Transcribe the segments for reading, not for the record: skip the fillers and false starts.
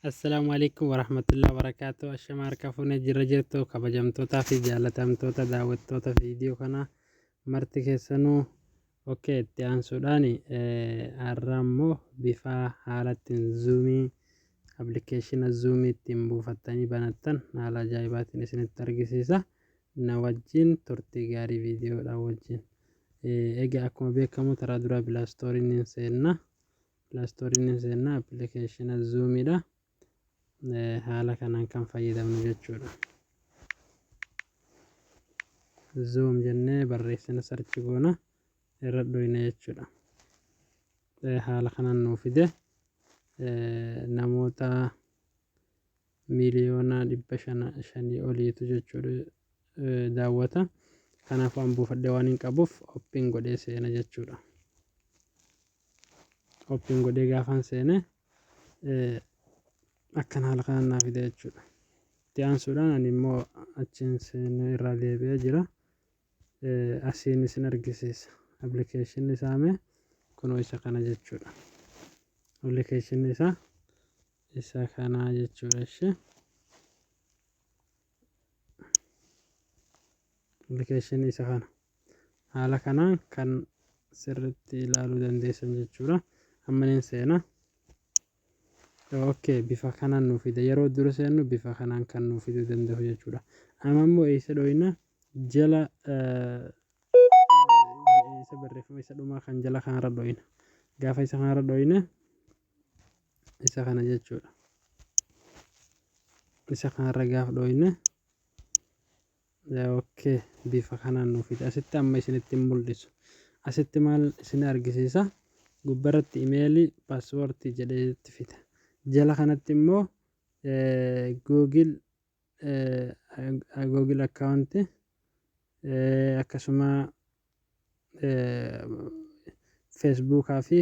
Assalamu alaikum warahmatullahi wabarakatuh. Ashama harka fuunee jirra jirtu kabajamtootaa fi jaalatamtoota daawwattoota viidiyoo kanaa marti keessanuu itti aansuudhaan har'a immoo bifa haala ittiin zuumii appilikeeshina zuumii ittiin buufattanii banattan haala ajaa'ibaatiin isinitti argisiisa. Na wajjin turtii gaarii viidiyoodhaan wajjin. Egaa akkuma beekamu taraa dura pilaastooriin hin seenna appilikeeshina zuumiidha. Haala kanaan kan fayyadamnu jechuudha. Zoom jennee barreessina sarchi goona irra dhoyna jechuudha. Haala kanaan nuu fide namoota miliyoona 500 oliitu jechuudha daawwata. Kanaaf waan buufadhee waan hin qabuuf oppiin godhee seena jechuudha. Oppiin godhee gaafan seene akkan haala kanaan naa fide jechuudha. Itti aansuudhaan ani immoo achiin seenee irraa deebi'ee jira. Asiin isin argisiisa. Appilikeeshinni isaa kunoo isa kana jechuudha. Appilikeeshinni isaa isa kana jechuudha. Appilikeeshinni isa kana. Haala kanaan kan sirriitti ilaaluu dandeessan jechuudha. Amma niin seena. Bifa kanaan nuu fide yeroo dura seennu bifa kanaan kan nuu fiduu danda'u jechuudha. Amma immoo isa dhoyna jala isa barreeffama isa dhumaa kan jala kanarra dhoyna. Gaafa isa kanarra dhoyne isa kana jechuudha. Isa kanarra gaafa dhoyne bifa kanaan nuu fide. Asitti amma isinitti hin mul'isu. Asitti maal isin argisiisa? Gubbarratti imeelii paaswoortii jedhee itti fida. Jala kanatti immoo Google account akkasuma Facebook fi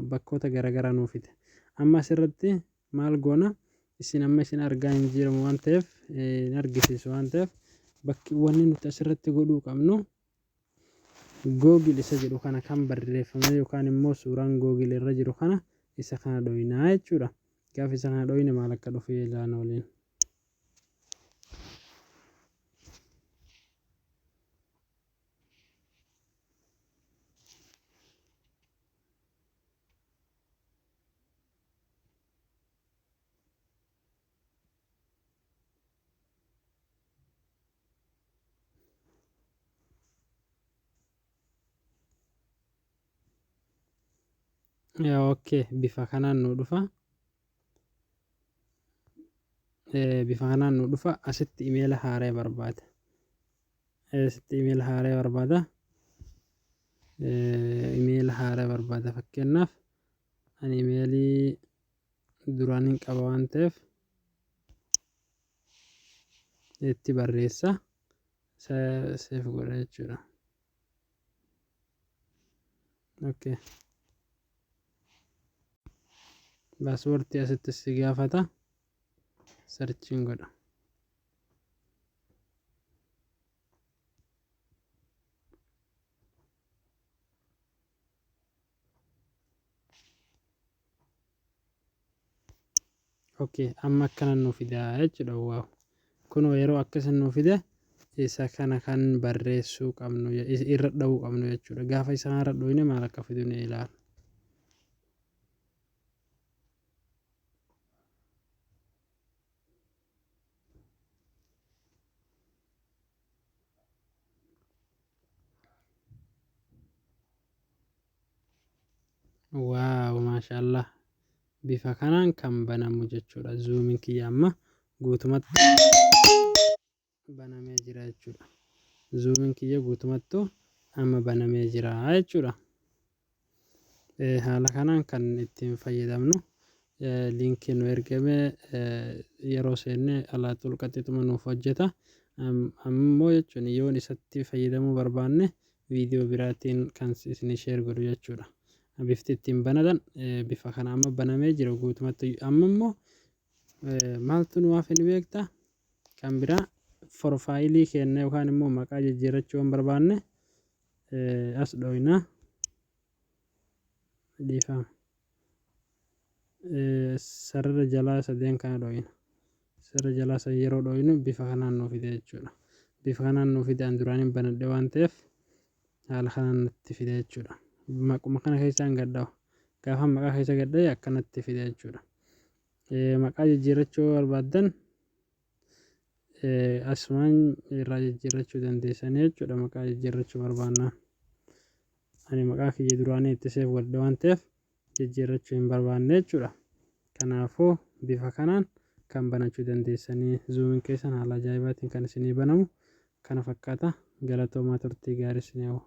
bakkoota garaagaraa nuu fide. Amma asirratti maal goona? Isin amma isin argaa hin jirmu waan ta'eef hin argisiisu waan ta'eef bakkiiwwan nuti asirratti godhuu qabnu Google isa jedhu kana kan barreeffame yookaan immoo suuraan Google irra jiru kana isa kana dhoyinaa jechuudha. Gaafa isa kana dhoyine maal akka dhufu ilaalaa waliin. Bifa kanaan nuu dhufa. Bifa kanaan nuu dhufa. Asitti imeela haaraa barbaada. Imeela haaraa barbaada. Fakkeenyaaf ani imeelii duraan hin qaba waan ta'eef itti barreessa. Seef godha jechuudha. Paaswoortii asitti si gaafata. Sarchiin godha. Amma akkana nuu fidaa jechuudha. Waaw. Kunoo yeroo akkasii nuu fide isa kana kan barreessuu qabnu irra dha'uu qabnu jechuudha. Gaafa isa kanarra dhoyne maal akka fidu ni ilaala. Waaw maashaallah. Bifa kanaan kan banamu jechuudha. Zuumiin kiyya amma guutumatti banamee jira jechuudha. Zuumiin kiyya guutumattuu amma banamee jira jechuudha. Haala kanaan kan ittiin fayyadamnu liinkii nu ergame yeroo seenne alaa xulqaxxituma nuuf hojjeta. Ammoo jechuun yoon isatti fayyadamuu barbaanne viidiyoo biraatiin kan isin sheer godhu jechuudha. Bifti ittiin banatan bifa kana amma banamee jira guutumatti. Amma immoo maaltu nu hafe ni beektaa? Kan biraa forfaayilii keenya yookaan immoo maqaa jijjiirrachuu waan barbaanne as dhoyna. sarara jalaa sadeen kana dhooyina. Sarara jalaa san yeroo dhooyinu bifa kanaan nuuf fide jechuudha. Bifa kanaan nuuf fide an duraaniin banadhe waan ta'eef haala kanaan natti fide jechuudha. Maquma kana keessaan gadhaa gaafa maqaa keessa gadhee akkanatti fide jechuudha. Maqaa jijjiirrachuu barbaaddan asumaan irraa jijjiirrachuu dandeessanii jechuudha. Maqaa jijjiirrachuu barbaannaan ani maqaa kiyya duraanii itti seef godhe waan ta'eef jijjiirrachuu hin barbaanne jechuudha. Kanaafuu bifa kanaan kan banachuu dandeessanii zuumiin keessan haala ajaa'ibaatiin kan isinii banamu kana fakkaata. Galatoomaa turtii gaarii isinii hawwa.